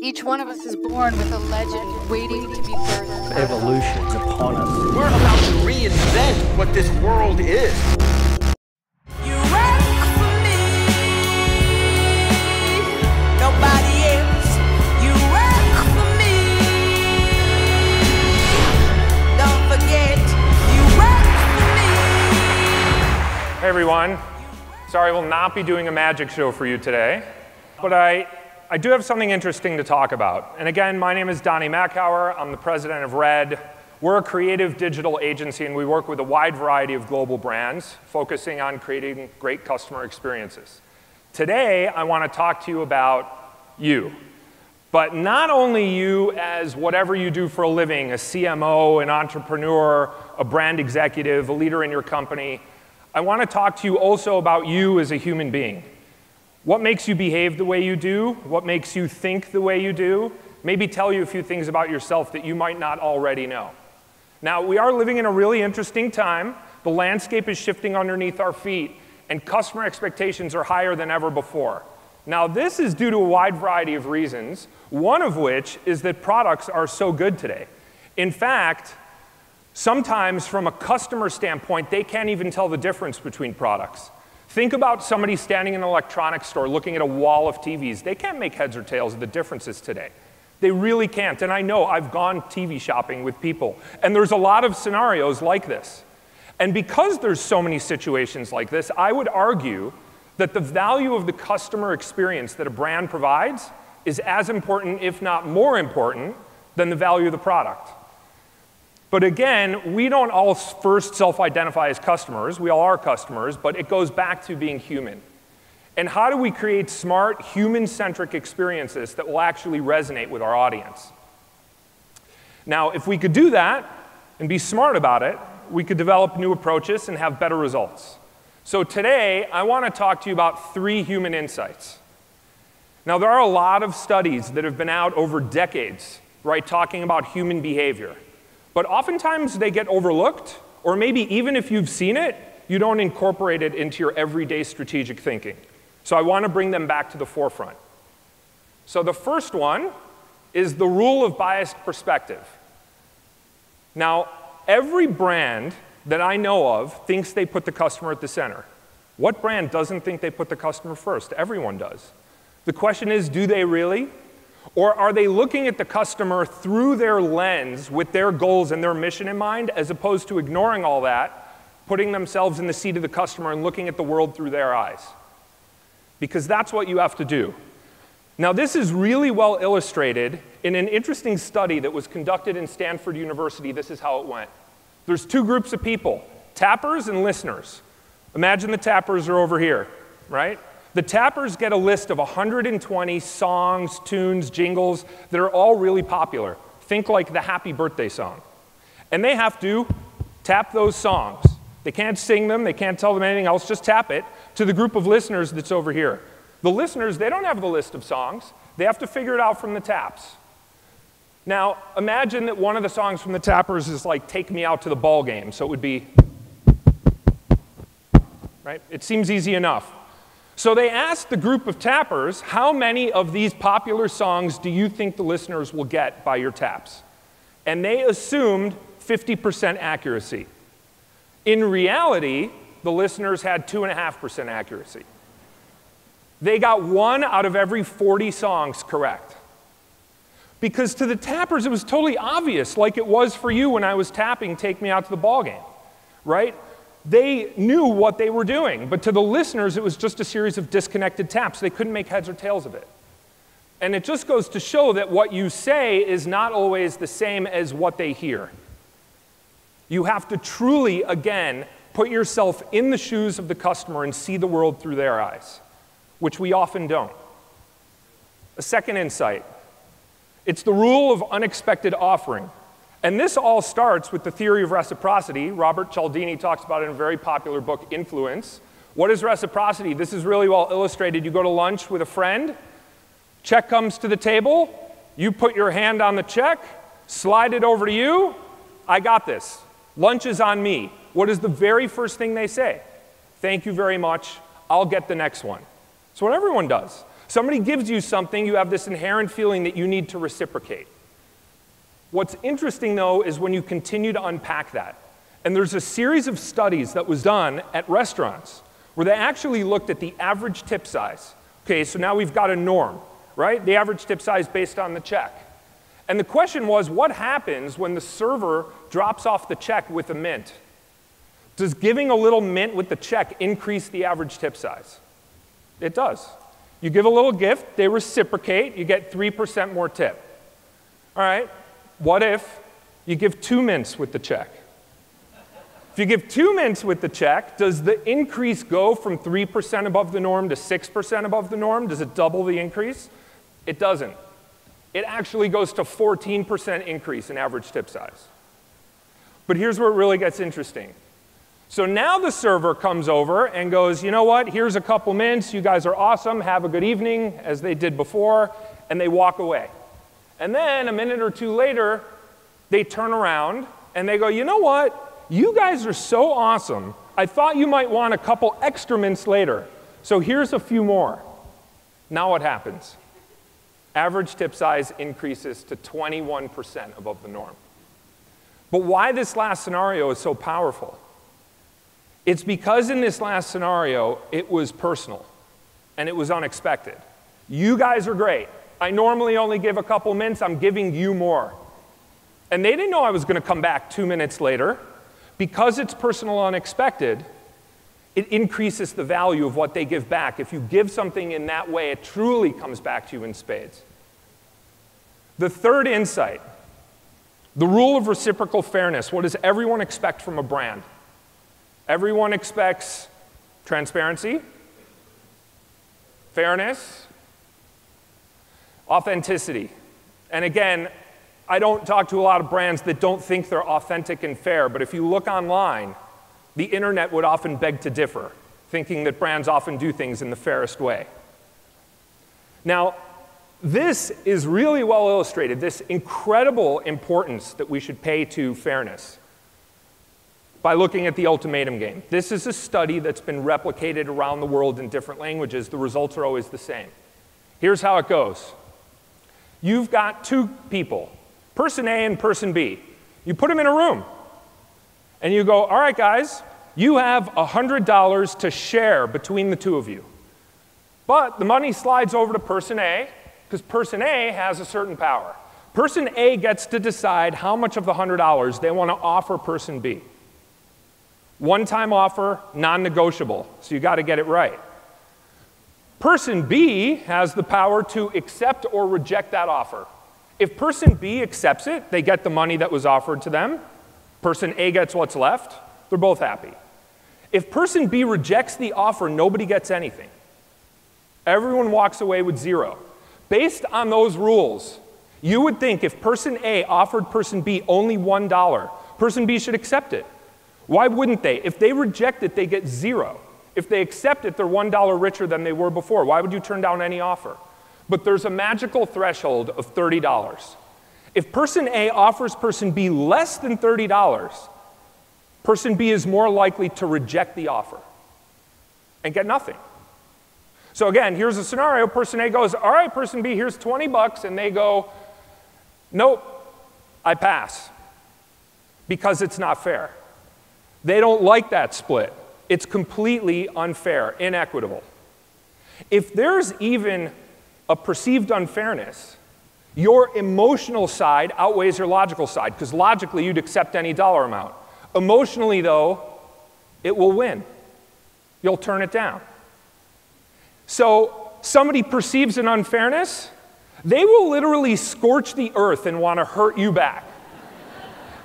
Each one of us is born with a legend waiting to be birthed. Evolution's upon us. We're about to reinvent what this world is. You work for me, nobody else. You work for me, don't forget, you work for me. Hey everyone, sorry I will not be doing a magic show for you today, but I do have something interesting to talk about. And again, my name is Donny Makower. I'm the president of RED. We're a creative digital agency, and we work with a wide variety of global brands, focusing on creating great customer experiences. Today, I want to talk to you about you. But not only you as whatever you do for a living, a CMO, an entrepreneur, a brand executive, a leader in your company. I want to talk to you also about you as a human being. What makes you behave the way you do? What makes you think the way you do? Maybe tell you a few things about yourself that you might not already know. Now, we are living in a really interesting time. The landscape is shifting underneath our feet, and customer expectations are higher than ever before. Now, this is due to a wide variety of reasons, one of which is that products are so good today. In fact, sometimes from a customer standpoint, they can't even tell the difference between products. Think about somebody standing in an electronics store looking at a wall of TVs. They can't make heads or tails of the differences today. They really can't. And I know I've gone TV shopping with people, and there's a lot of scenarios like this. And because there's so many situations like this, I would argue that the value of the customer experience that a brand provides is as important, if not more important, than the value of the product. But again, we don't all first self-identify as customers. We all are customers, but it goes back to being human. And how do we create smart, human-centric experiences that will actually resonate with our audience? Now, if we could do that and be smart about it, we could develop new approaches and have better results. So today, I want to talk to you about 3 human insights. Now, there are a lot of studies that have been out over decades, right, talking about human behavior. But oftentimes they get overlooked, or maybe even if you've seen it, you don't incorporate it into your everyday strategic thinking. So I want to bring them back to the forefront. So the first one is the rule of biased perspective. Now, every brand that I know of thinks they put the customer at the center. What brand doesn't think they put the customer first? Everyone does. The question is, do they really? Or are they looking at the customer through their lens with their goals and their mission in mind, as opposed to ignoring all that, putting themselves in the seat of the customer and looking at the world through their eyes? Because that's what you have to do. Now, this is really well illustrated in an interesting study that was conducted in Stanford University. This is how it went. There's 2 groups of people, tappers and listeners. Imagine the tappers are over here, right? The tappers get a list of 120 songs, tunes, jingles that are all really popular. Think like the Happy Birthday song. And they have to tap those songs. They can't sing them, they can't tell them anything else, just tap it to the group of listeners that's over here. The listeners, they don't have the list of songs. They have to figure it out from the taps. Now, imagine that one of the songs from the tappers is like Take Me Out to the Ball Game. So it would be, right? It seems easy enough. So they asked the group of tappers, how many of these popular songs do you think the listeners will get by your taps? And they assumed 50% accuracy. In reality, the listeners had 2.5% accuracy. They got 1 out of every 40 songs correct. Because to the tappers, it was totally obvious, like it was for you when I was tapping Take Me Out to the Ball Game, right? They knew what they were doing, but to the listeners, it was just a series of disconnected taps. They couldn't make heads or tails of it. And it just goes to show that what you say is not always the same as what they hear. You have to truly, again, put yourself in the shoes of the customer and see the world through their eyes, which we often don't. A second insight, it's the rule of unexpected offering. And this all starts with the theory of reciprocity. Robert Cialdini talks about it in a very popular book, Influence. What is reciprocity? This is really well illustrated. You go to lunch with a friend, check comes to the table, you put your hand on the check, slide it over to you, I got this. Lunch is on me. What is the very first thing they say? Thank you very much, I'll get the next one. It's what everyone does. Somebody gives you something, you have this inherent feeling that you need to reciprocate. What's interesting, though, is when you continue to unpack that. And there's a series of studies that was done at restaurants where they actually looked at the average tip size. Okay, so now we've got a norm, right? The average tip size based on the check. And the question was, what happens when the server drops off the check with a mint? Does giving a little mint with the check increase the average tip size? It does. You give a little gift, they reciprocate, you get 3% more tip. All right, what if you give 2 mints with the check? If you give 2 mints with the check, does the increase go from 3% above the norm to 6% above the norm? Does it double the increase? It doesn't. It actually goes to 14% increase in average tip size. But here's where it really gets interesting. So now the server comes over and goes, you know what, here's a couple mints, you guys are awesome, have a good evening, as they did before, and they walk away. And then a minute or two later, they turn around and they go, you know what, you guys are so awesome, I thought you might want a couple extra mints later, so here's a few more. Now what happens? Average tip size increases to 21% above the norm. But why this last scenario is so powerful? It's because in this last scenario, it was personal, and it was unexpected. You guys are great. I normally only give a couple mints. I'm giving you more. And they didn't know I was going to come back 2 minutes later. Because it's personal unexpected, it increases the value of what they give back. If you give something in that way, it truly comes back to you in spades. The third insight, the rule of reciprocal fairness. What does everyone expect from a brand? Everyone expects transparency, fairness, authenticity. And again, I don't talk to a lot of brands that don't think they're authentic and fair, but if you look online, the internet would often beg to differ, thinking that brands often do things in the fairest way. Now, this is really well illustrated, this incredible importance that we should pay to fairness, by looking at the ultimatum game. This is a study that's been replicated around the world in different languages. The results are always the same. Here's how it goes. You've got 2 people, person A and person B. You put them in a room, and you go, all right, guys, you have $100 to share between the 2 of you. But the money slides over to person A, because person A has a certain power. Person A gets to decide how much of the $100 they want to offer person B. One-time offer, non-negotiable, so you got to get it right. Person B has the power to accept or reject that offer. If person B accepts it, they get the money that was offered to them. Person A gets what's left. They're both happy. If person B rejects the offer, nobody gets anything. Everyone walks away with 0. Based on those rules, you would think if person A offered person B only $1, person B should accept it. Why wouldn't they? If they reject it, they get 0. If they accept it, they're $1 richer than they were before. Why would you turn down any offer? But there's a magical threshold of $30. If person A offers person B less than $30, person B is more likely to reject the offer and get nothing. So again, here's a scenario. Person A goes, all right, person B, here's $20, and they go, nope, I pass, because it's not fair. They don't like that split. It's completely unfair, inequitable. If there's even a perceived unfairness, your emotional side outweighs your logical side, because logically you'd accept any dollar amount. Emotionally, though, it will win. You'll turn it down. So somebody perceives an unfairness, they will literally scorch the earth and want to hurt you back.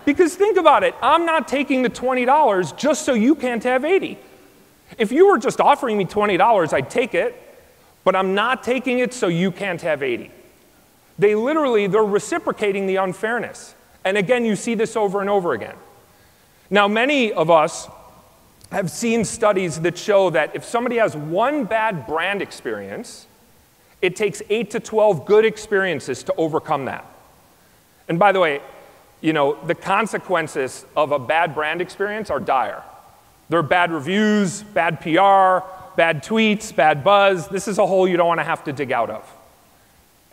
Because think about it, I'm not taking the $20 just so you can't have 80. If you were just offering me $20, I'd take it, but I'm not taking it so you can't have 80. They're reciprocating the unfairness. And again, you see this over and over again. Now, many of us have seen studies that show that if somebody has one bad brand experience, it takes 8 to 12 good experiences to overcome that. And by the way, you know, the consequences of a bad brand experience are dire. There are bad reviews, bad PR, bad tweets, bad buzz. This is a hole you don't want to have to dig out of.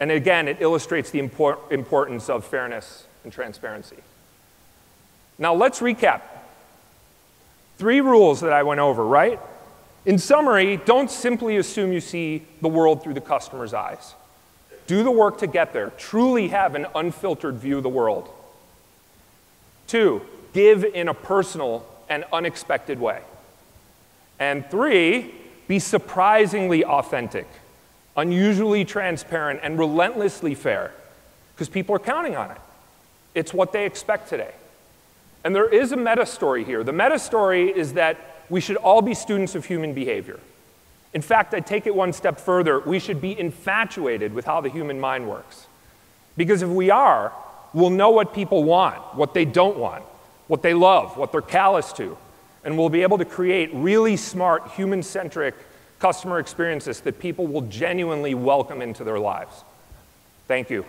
And again, it illustrates the importance of fairness and transparency. Now let's recap. 3 rules that I went over, right? In summary, don't simply assume you see the world through the customer's eyes. Do the work to get there. Truly have an unfiltered view of the world. 2, give in a personal and unexpected way. And 3, be surprisingly authentic, unusually transparent, and relentlessly fair, because people are counting on it. It's what they expect today. And there is a meta story here. The meta story is that we should all be students of human behavior. In fact, I'd take it one step further. We should be infatuated with how the human mind works. Because if we are, we'll know what people want, what they don't want, what they love, what they're callous to, and we'll be able to create really smart, human-centric customer experiences that people will genuinely welcome into their lives. Thank you.